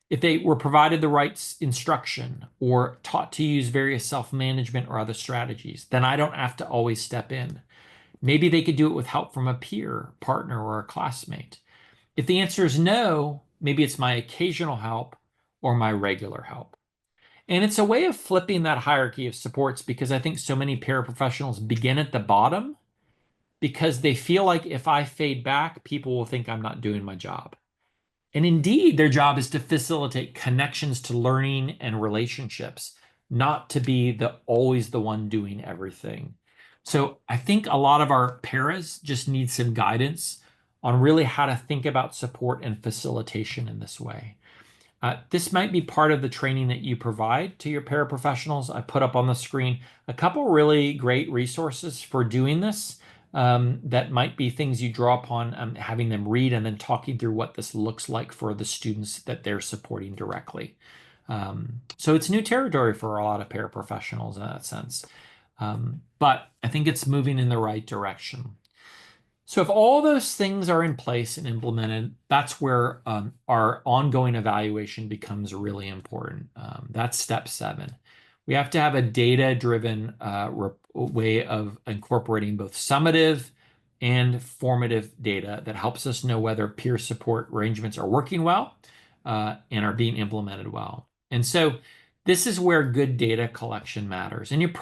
If they were provided the right instruction or taught to use various self-management or other strategies, then I don't have to always step in. Maybe they could do it with help from a peer, partner, or a classmate. If the answer is no, maybe it's my occasional help or my regular help. And it's a way of flipping that hierarchy of supports because I think so many paraprofessionals begin at the bottom because they feel like if I fade back, people will think I'm not doing my job. And indeed, their job is to facilitate connections to learning and relationships, not to be always the one doing everything. So I think a lot of our paras just need some guidance on really how to think about support and facilitation in this way. This might be part of the training that you provide to your paraprofessionals. I put up on the screen a couple really great resources for doing this that might be things you draw upon having them read and then talking through what this looks like for the students that they're supporting directly. So it's new territory for a lot of paraprofessionals in that sense. But I think it's moving in the right direction. So if all those things are in place and implemented, that's where our ongoing evaluation becomes really important. That's step 7. We have to have a data-driven way of incorporating both summative and formative data that helps us know whether peer support arrangements are working well and are being implemented well. And so this is where good data collection matters. And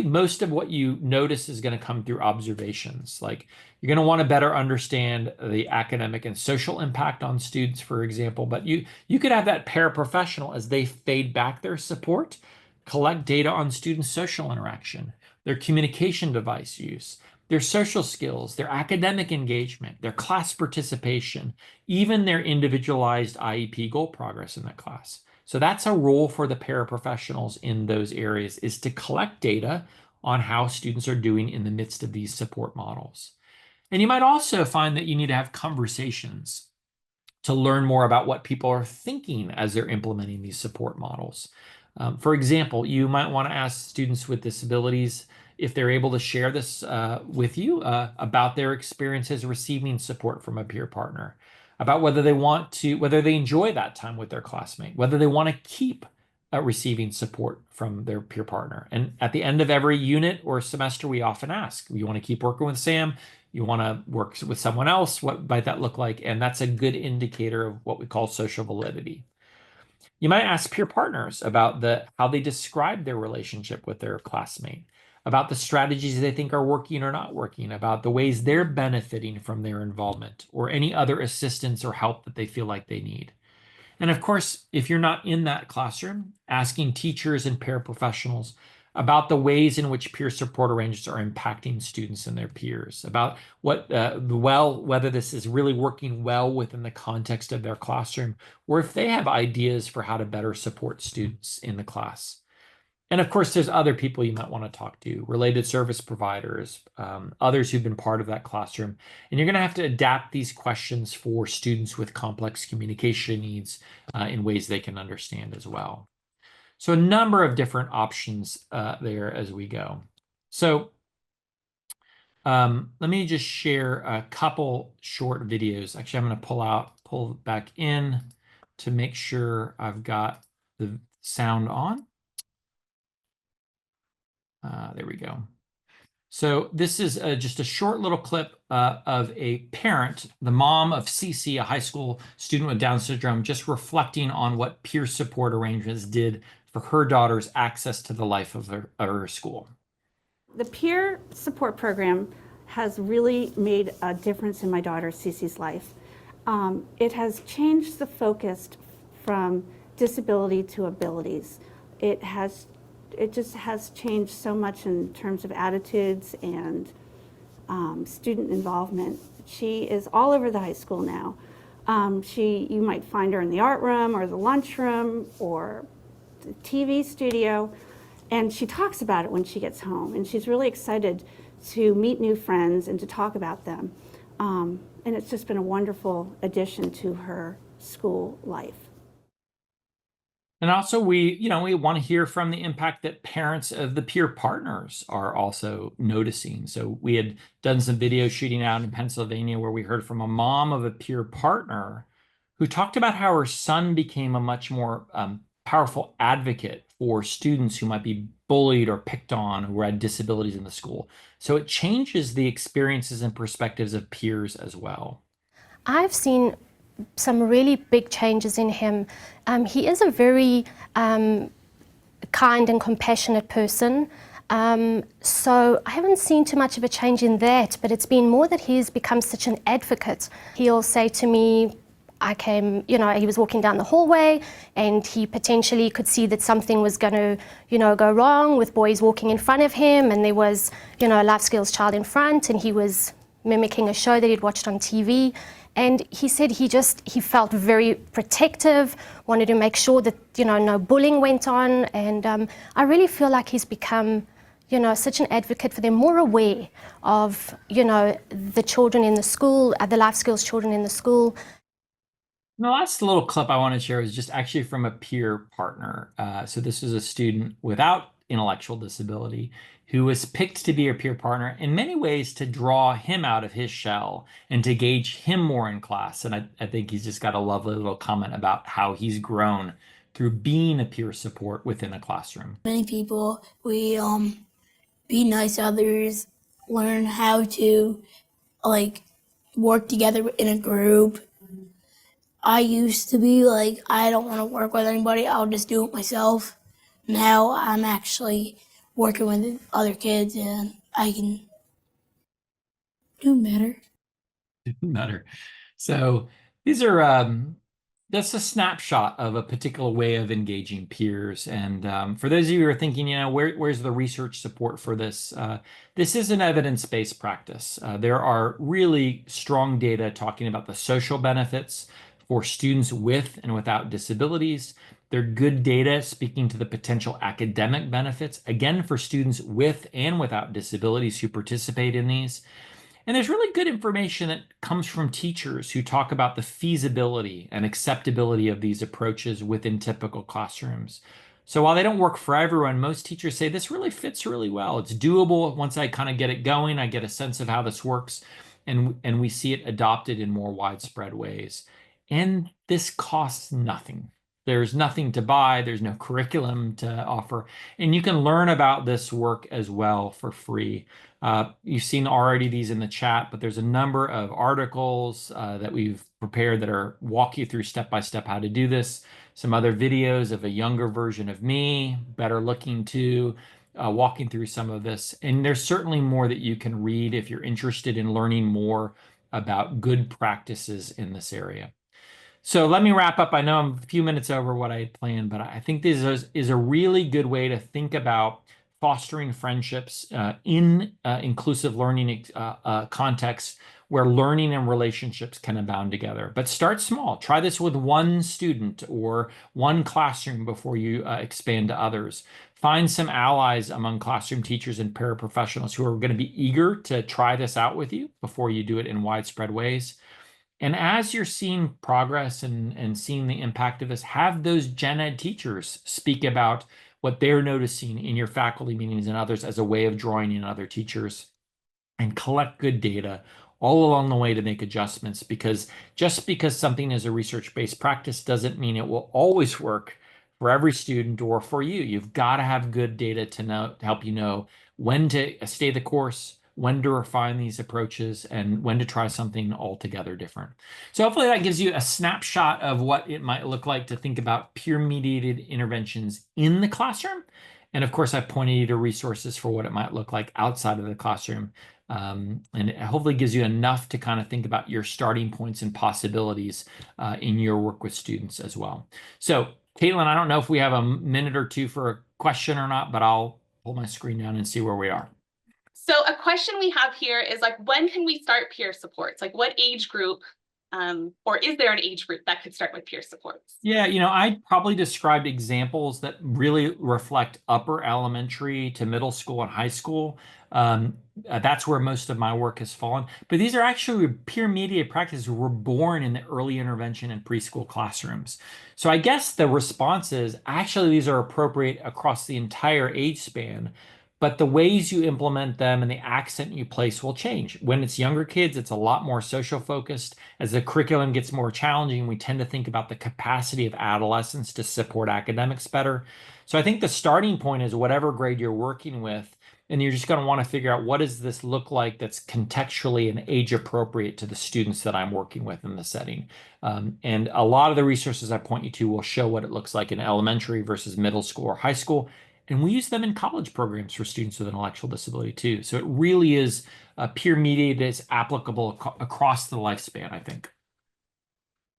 most of what you notice is going to come through observations. Like you're going to want to better understand the academic and social impact on students, for example. But you could have that paraprofessional as they fade back their support, collect data on students' social interaction, their communication device use, their social skills, their academic engagement, their class participation, even their individualized IEP goal progress in that class. So that's a role for the paraprofessionals in those areas, is to collect data on how students are doing in the midst of these support models. And you might also find that you need to have conversations to learn more about what people are thinking as they're implementing these support models. For example, you might want to ask students with disabilities if they're able to share this with you about their experiences receiving support from a peer partner, about whether they enjoy that time with their classmate, whether they want to keep receiving support from their peer partner. And at the end of every unit or semester, we often ask, you want to keep working with Sam? You want to work with someone else? What might that look like? And that's a good indicator of what we call social validity. You might ask peer partners about how they describe their relationship with their classmate, about the strategies they think are working or not working, about the ways they're benefiting from their involvement, or any other assistance or help that they feel like they need. And of course, if you're not in that classroom, asking teachers and paraprofessionals about the ways in which peer support arrangements are impacting students and their peers, about whether this is really working well within the context of their classroom, or if they have ideas for how to better support students in the class. And of course, there's other people you might want to talk to, related service providers, others who've been part of that classroom. And you're going to have to adapt these questions for students with complex communication needs in ways they can understand as well. So a number of different options there as we go. So let me just share a couple short videos. Actually, I'm going to pull back in to make sure I've got the sound on. There we go. So this is just a short little clip of a parent, the mom of Cece, a high school student with Down syndrome, just reflecting on what peer support arrangements did for her daughter's access to the life of her school. The peer support program has really made a difference in my daughter Cece's life. It has changed the focus from disability to abilities. It just has changed so much in terms of attitudes and student involvement. She is all over the high school now. You might find her in the art room or the lunchroom or the TV studio, and she talks about it when she gets home, and she's really excited to meet new friends and to talk about them. And it's just been a wonderful addition to her school life. And also we want to hear from the impact that parents of the peer partners are also noticing. So we had done some video shooting out in Pennsylvania where we heard from a mom of a peer partner who talked about how her son became a much more powerful advocate for students who might be bullied or picked on who had disabilities in the school. So it changes the experiences and perspectives of peers as well. I've seen some really big changes in him. He is a very kind and compassionate person. So I haven't seen too much of a change in that, but it's been more that he's become such an advocate. He'll say to me, he was walking down the hallway and he potentially could see that something was going to, go wrong with boys walking in front of him, and there was, a life skills child in front, and he was mimicking a show that he'd watched on TV. And he said he felt very protective, wanted to make sure that, no bullying went on. And I really feel like he's become, such an advocate for them, more aware of, the children in the school, the life skills children in the school. The last little clip I want to share is just actually from a peer partner. So this is a student without intellectual disability who was picked to be a peer partner in many ways to draw him out of his shell and to gauge him more in class. And I think he's just got a lovely little comment about how he's grown through being a peer support within a classroom. Many people, we be nice to others, learn how to work together in a group. I used to be like, I don't want to work with anybody, I'll just do it myself. Now I'm actually working with other kids and I can do better. So these are that's a snapshot of a particular way of engaging peers. And for those of you who are thinking, where's the research support for this? This is an evidence-based practice. There are really strong data talking about the social benefits for students with and without disabilities. They're good data speaking to the potential academic benefits, again, for students with and without disabilities who participate in these. And there's really good information that comes from teachers who talk about the feasibility and acceptability of these approaches within typical classrooms. So while they don't work for everyone, most teachers say this really fits really well. It's doable. Once I kind of get it going, I get a sense of how this works, and we see it adopted in more widespread ways. And this costs nothing. There's nothing to buy. There's no curriculum to offer. And you can learn about this work as well for free. You've seen already these in the chat, but there's a number of articles that we've prepared that are walk you through step-by-step how to do this. Some other videos of a younger version of me, better looking too, walking through some of this. And there's certainly more that you can read if you're interested in learning more about good practices in this area. So let me wrap up. I know I'm a few minutes over what I had planned, but I think this is a really good way to think about fostering friendships in inclusive learning contexts where learning and relationships can abound together. But start small. Try this with one student or one classroom before you expand to others. Find some allies among classroom teachers and paraprofessionals who are going to be eager to try this out with you before you do it in widespread ways. And as you're seeing progress and seeing the impact of this, have those gen ed teachers speak about what they're noticing in your faculty meetings and others as a way of drawing in other teachers, and collect good data all along the way to make adjustments, because just because something is a research-based practice doesn't mean it will always work for every student or for you. You've got to have good data to help you know when to stay the course, when to refine these approaches, and when to try something altogether different. So hopefully that gives you a snapshot of what it might look like to think about peer-mediated interventions in the classroom. And of course, I've pointed you to resources for what it might look like outside of the classroom. And it hopefully gives you enough to kind of think about your starting points and possibilities in your work with students as well. So Caitlin, I don't know if we have a minute or two for a question or not, but I'll pull my screen down and see where we are. So a question we have here is like, when can we start peer supports? Like what age group, or is there an age group that could start with peer supports? Yeah, I probably described examples that really reflect upper elementary to middle school and high school. That's where most of my work has fallen. But these are actually peer mediated practices were born in the early intervention and preschool classrooms. So I guess the response is actually these are appropriate across the entire age span. But the ways you implement them and the accent you place will change. When it's younger kids, it's a lot more social focused. As the curriculum gets more challenging, we tend to think about the capacity of adolescents to support academics better. So I think the starting point is whatever grade you're working with, and you're just going to want to figure out what does this look like that's contextually and age appropriate to the students that I'm working with in the setting. And a lot of the resources I point you to will show what it looks like in elementary versus middle school or high school. And we use them in college programs for students with intellectual disability too. So it really is peer mediated, it's applicable across the lifespan, I think.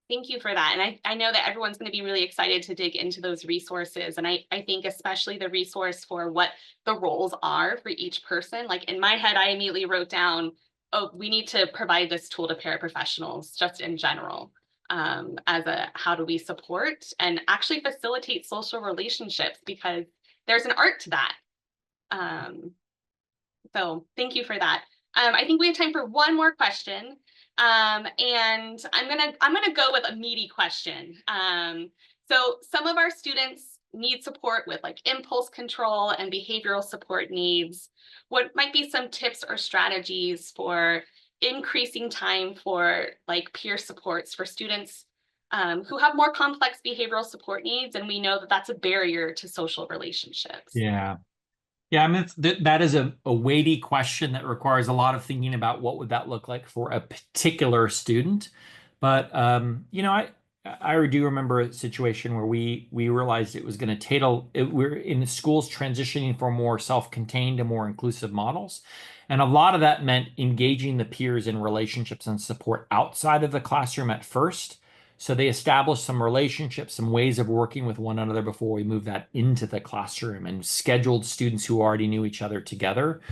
Thank you for that. And I know that everyone's going to be really excited to dig into those resources. And I think especially the resource for what the roles are for each person. Like in my head, I immediately wrote down, oh, we need to provide this tool to paraprofessionals just in general, as a how do we support and actually facilitate social relationships, because there's an art to that. So thank you for that. I think we have time for one more question. And I'm gonna go with a meaty question. So some of our students need support with like impulse control and behavioral support needs. What might be some tips or strategies for increasing time for like peer supports for students who have more complex behavioral support needs? And we know that that's a barrier to social relationships. Yeah. Yeah, I mean, that is a weighty question that requires a lot of thinking about what would that look like for a particular student. But I do remember a situation where we realized it was going to we're in the schools transitioning from more self-contained to more inclusive models. And a lot of that meant engaging the peers in relationships and support outside of the classroom at first. So they established some relationships, some ways of working with one another before we moved that into the classroom and scheduled students who already knew each other together.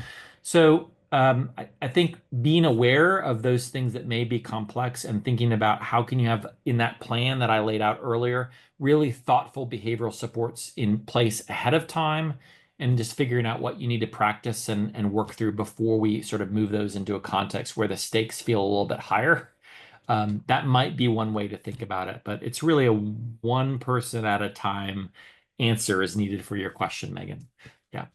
So I think being aware of those things that may be complex and thinking about how can you have in that plan that I laid out earlier, really thoughtful behavioral supports in place ahead of time and just figuring out what you need to practice and work through before we sort of move those into a context where the stakes feel a little bit higher. That might be one way to think about it, but it's really a one person at a time answer is needed for your question, Megan. Yeah.